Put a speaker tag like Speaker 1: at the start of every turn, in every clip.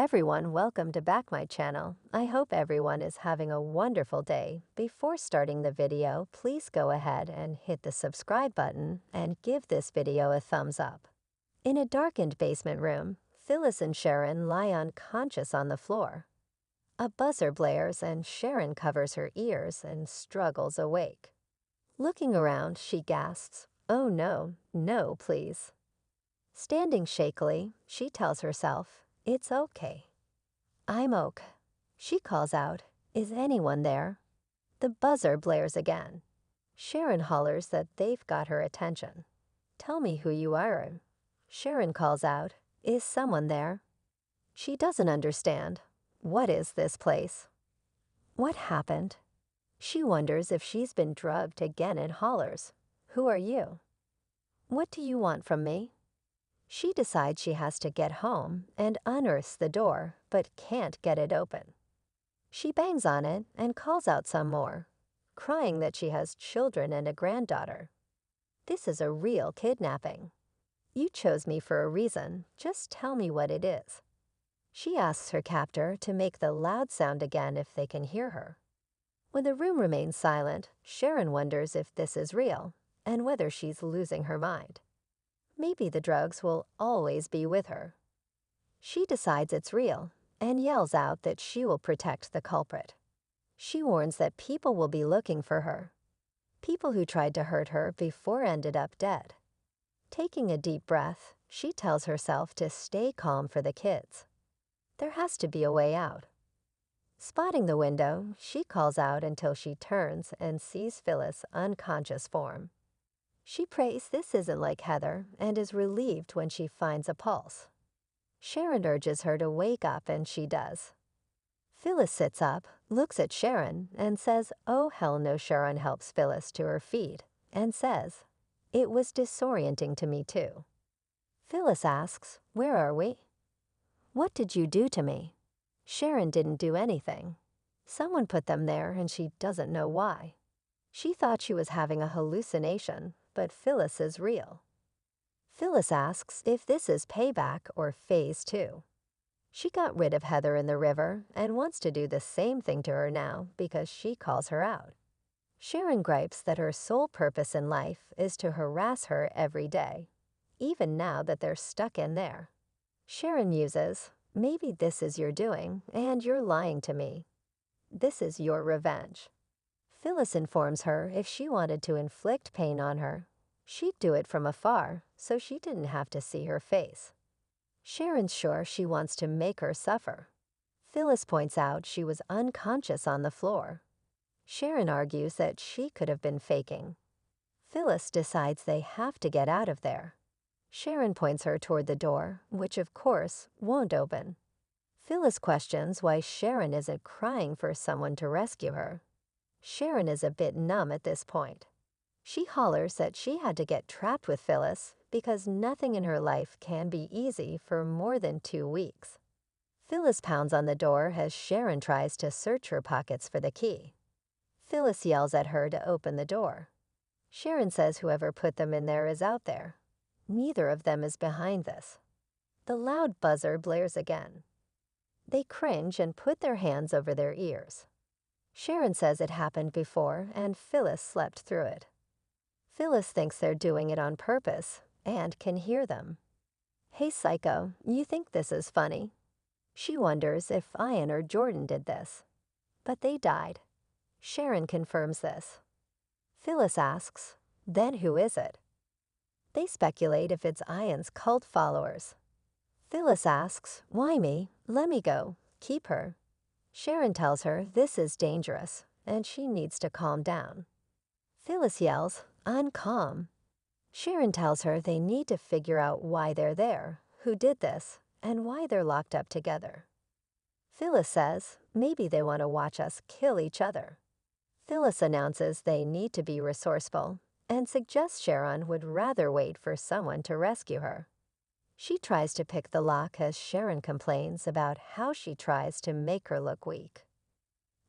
Speaker 1: everyone, welcome to back my channel. I hope everyone is having a wonderful day. Before starting the video, please go ahead and hit the subscribe button and give this video a thumbs up. In a darkened basement room, Phyllis and Sharon lie unconscious on the floor. A buzzer blares and Sharon covers her ears and struggles awake. Looking around, she gasps, "Oh no, no, please." Standing shakily, she tells herself, "It's okay. I'm okay." She calls out, "Is anyone there?" The buzzer blares again. Sharon hollers that they've got her attention. "Tell me who you are." Sharon calls out, "Is someone there?" She doesn't understand. What is this place? What happened? She wonders if she's been drugged again and hollers, "Who are you?" "What do you want from me?" She decides she has to get home and unearths the door, but can't get it open. She bangs on it and calls out some more, crying that she has children and a granddaughter. This is a real kidnapping. "You chose me for a reason. Just tell me what it is." She asks her captor to make the loud sound again if they can hear her. When the room remains silent, Sharon wonders if this is real and whether she's losing her mind. Maybe the drugs will always be with her. She decides it's real and yells out that she will protect the culprit. She warns that people will be looking for her. People who tried to hurt her before ended up dead. Taking a deep breath, she tells herself to stay calm for the kids. There has to be a way out. Spotting the window, she calls out until she turns and sees Phyllis' unconscious form. She prays this isn't like Heather and is relieved when she finds a pulse. Sharon urges her to wake up and she does. Phyllis sits up, looks at Sharon, and says, "Oh hell no." Sharon helps Phyllis to her feet and says, "It was disorienting to me too." Phyllis asks, "Where are we?" "What did you do to me?" Sharon didn't do anything. Someone put them there and she doesn't know why. She thought she was having a hallucination, but Phyllis is real. Phyllis asks if this is payback or phase 2. She got rid of Heather in the river and wants to do the same thing to her now because she calls her out. Sharon gripes that her sole purpose in life is to harass her every day, even now that they're stuck in there. Sharon muses, "Maybe this is your doing, and you're lying to me. This is your revenge." Phyllis informs her if she wanted to inflict pain on her, she'd do it from afar, so she didn't have to see her face. Sharon's sure she wants to make her suffer. Phyllis points out she was unconscious on the floor. Sharon argues that she could have been faking. Phyllis decides they have to get out of there. Sharon points her toward the door, which of course won't open. Phyllis questions why Sharon isn't crying for someone to rescue her. Sharon is a bit numb at this point. She hollers that she had to get trapped with Phyllis because nothing in her life can be easy for more than 2 weeks. Phyllis pounds on the door as Sharon tries to search her pockets for the key. Phyllis yells at her to open the door. Sharon says whoever put them in there is out there. Neither of them is behind this. The loud buzzer blares again. They cringe and put their hands over their ears. Sharon says it happened before and Phyllis slept through it. Phyllis thinks they're doing it on purpose and can hear them. "Hey psycho, you think this is funny?" She wonders if Ian or Jordan did this. But they died. Sharon confirms this. Phyllis asks, "Then who is it?" They speculate if it's Ian's cult followers. Phyllis asks, "Why me? Let me go. Keep her." Sharon tells her this is dangerous and she needs to calm down. Phyllis yells, "I'm calm." Sharon tells her they need to figure out why they're there, who did this, and why they're locked up together. Phyllis says, "Maybe they want to watch us kill each other." Phyllis announces they need to be resourceful and suggests Sharon would rather wait for someone to rescue her. She tries to pick the lock as Sharon complains about how she tries to make her look weak.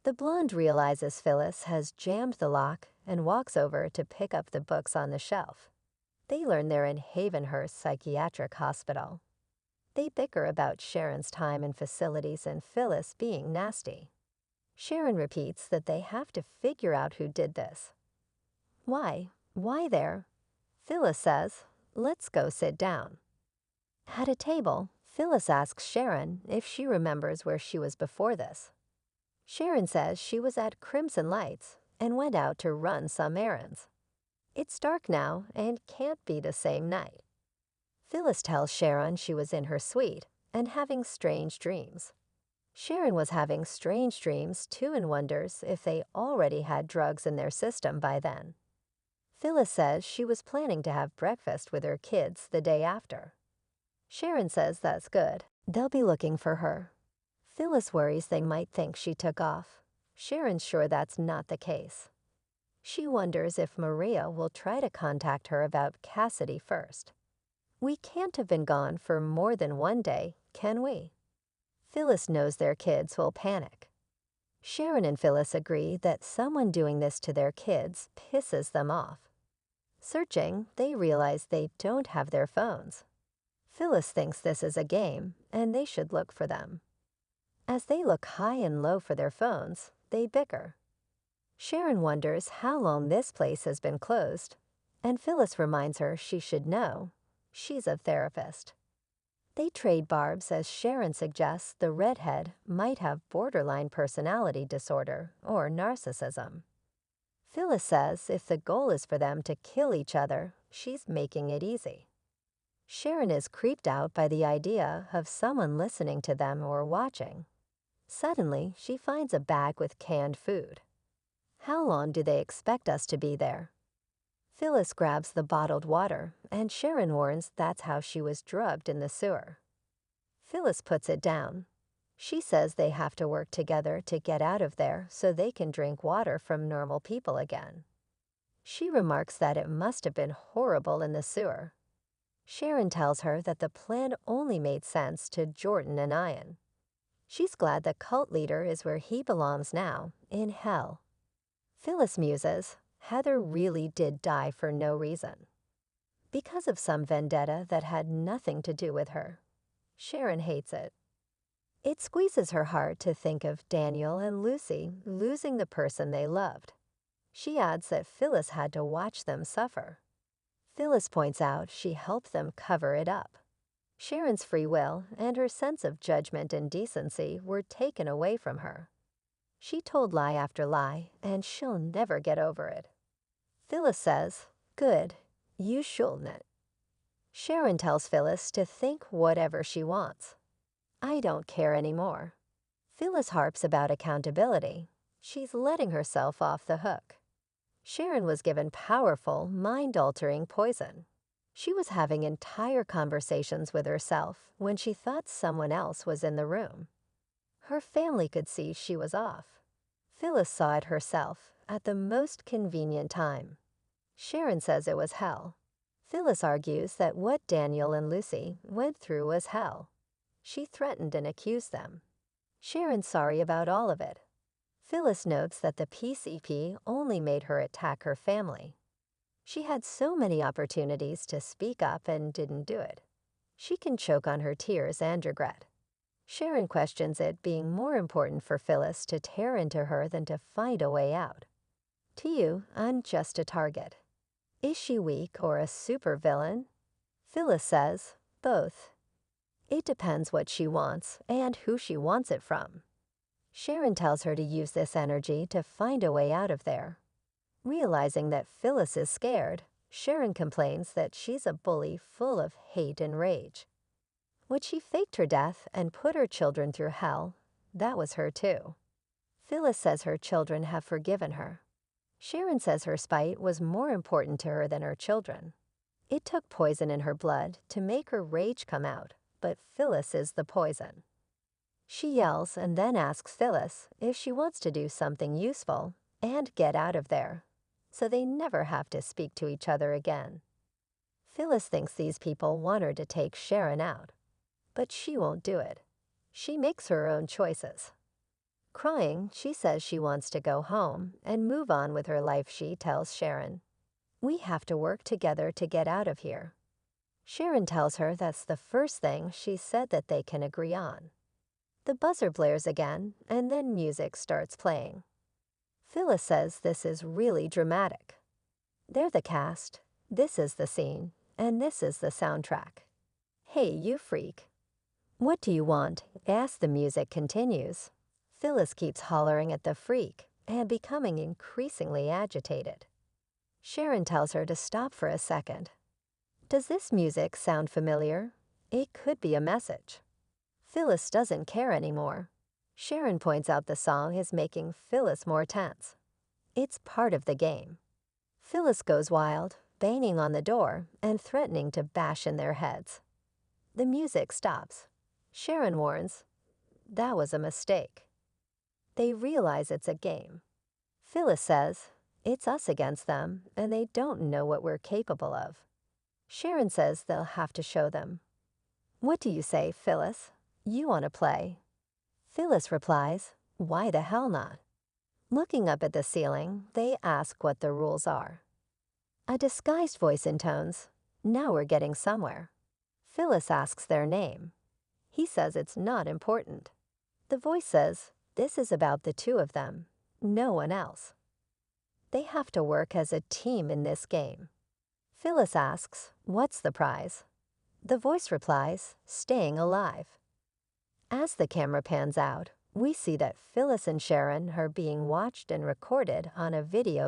Speaker 1: The blonde realizes Phyllis has jammed the lock and walks over to pick up the books on the shelf. They learn they're in Havenhurst Psychiatric Hospital. They bicker about Sharon's time in facilities and Phyllis being nasty. Sharon repeats that they have to figure out who did this. Why? Why there? Phyllis says, let's go sit down. At a table, Phyllis asks Sharon if she remembers where she was before this. Sharon says she was at Crimson Lights and went out to run some errands. It's dark now and can't be the same night. Phyllis tells Sharon she was in her suite and having strange dreams. Sharon was having strange dreams too and wonders if they already had drugs in their system by then. Phyllis says she was planning to have breakfast with her kids the day after. Sharon says that's good. They'll be looking for her. Phyllis worries they might think she took off. Sharon's sure that's not the case. She wonders if Maria will try to contact her about Cassidy first. We can't have been gone for more than one day, can we? Phyllis knows their kids will panic. Sharon and Phyllis agree that someone doing this to their kids pisses them off. Searching, they realize they don't have their phones. Phyllis thinks this is a game, and they should look for them. As they look high and low for their phones, they bicker. Sharon wonders how long this place has been closed, and Phyllis reminds her she should know. She's a therapist. They trade barbs as Sharon suggests the redhead might have borderline personality disorder or narcissism. Phyllis says if the goal is for them to kill each other, she's making it easy. Sharon is creeped out by the idea of someone listening to them or watching. Suddenly, she finds a bag with canned food. How long do they expect us to be there? Phyllis grabs the bottled water, and Sharon warns that's how she was drugged in the sewer. Phyllis puts it down. She says they have to work together to get out of there so they can drink water from normal people again. She remarks that it must have been horrible in the sewer. Sharon tells her that the plan only made sense to Jordan and Ian. She's glad the cult leader is where he belongs now, in hell. Phyllis muses, Heather really did die for no reason. Because of some vendetta that had nothing to do with her. Sharon hates it. It squeezes her heart to think of Daniel and Lucy losing the person they loved. She adds that Phyllis had to watch them suffer. Phyllis points out she helped them cover it up. Sharon's free will and her sense of judgment and decency were taken away from her. She told lie after lie, and she'll never get over it. Phyllis says, good, you shouldn't. Sharon tells Phyllis to think whatever she wants. I don't care anymore. Phyllis harps about accountability. She's letting herself off the hook. Sharon was given powerful, mind-altering poison. She was having entire conversations with herself when she thought someone else was in the room. Her family could see she was off. Phyllis saw it herself at the most convenient time. Sharon says it was hell. Phyllis argues that what Daniel and Lucy went through was hell. She threatened and accused them. Sharon's sorry about all of it. Phyllis notes that the PCP only made her attack her family. She had so many opportunities to speak up and didn't do it. She can choke on her tears and regret. Sharon questions it being more important for Phyllis to tear into her than to find a way out. To you, I'm just a target. Is she weak or a supervillain? Phyllis says, both. It depends what she wants and who she wants it from. Sharon tells her to use this energy to find a way out of there. Realizing that Phyllis is scared, Sharon complains that she's a bully full of hate and rage. When she faked her death and put her children through hell, that was her too. Phyllis says her children have forgiven her. Sharon says her spite was more important to her than her children. It took poison in her blood to make her rage come out, but Phyllis is the poison. She yells and then asks Phyllis if she wants to do something useful and get out of there, so they never have to speak to each other again. Phyllis thinks these people want her to take Sharon out, but she won't do it. She makes her own choices. Crying, she says she wants to go home and move on with her life. She tells Sharon, we have to work together to get out of here. Sharon tells her that's the first thing she said that they can agree on. The buzzer blares again, and then music starts playing. Phyllis says this is really dramatic. They're the cast, this is the scene, and this is the soundtrack. Hey, you freak. What do you want? As the music continues, Phyllis keeps hollering at the freak and becoming increasingly agitated. Sharon tells her to stop for a second. Does this music sound familiar? It could be a message. Phyllis doesn't care anymore. Sharon points out the song is making Phyllis more tense. It's part of the game. Phyllis goes wild, banging on the door and threatening to bash in their heads. The music stops. Sharon warns, that was a mistake. They realize it's a game. Phyllis says, it's us against them, and they don't know what we're capable of. Sharon says they'll have to show them. What do you say, Phyllis? You want to play? Phyllis replies, why the hell not? Looking up at the ceiling, they ask what the rules are. A disguised voice intones, now we're getting somewhere. Phyllis asks their name. He says it's not important. The voice says, this is about the two of them, no one else. They have to work as a team in this game. Phyllis asks, what's the prize? The voice replies, staying alive. As the camera pans out, we see that Phyllis and Sharon are being watched and recorded on a video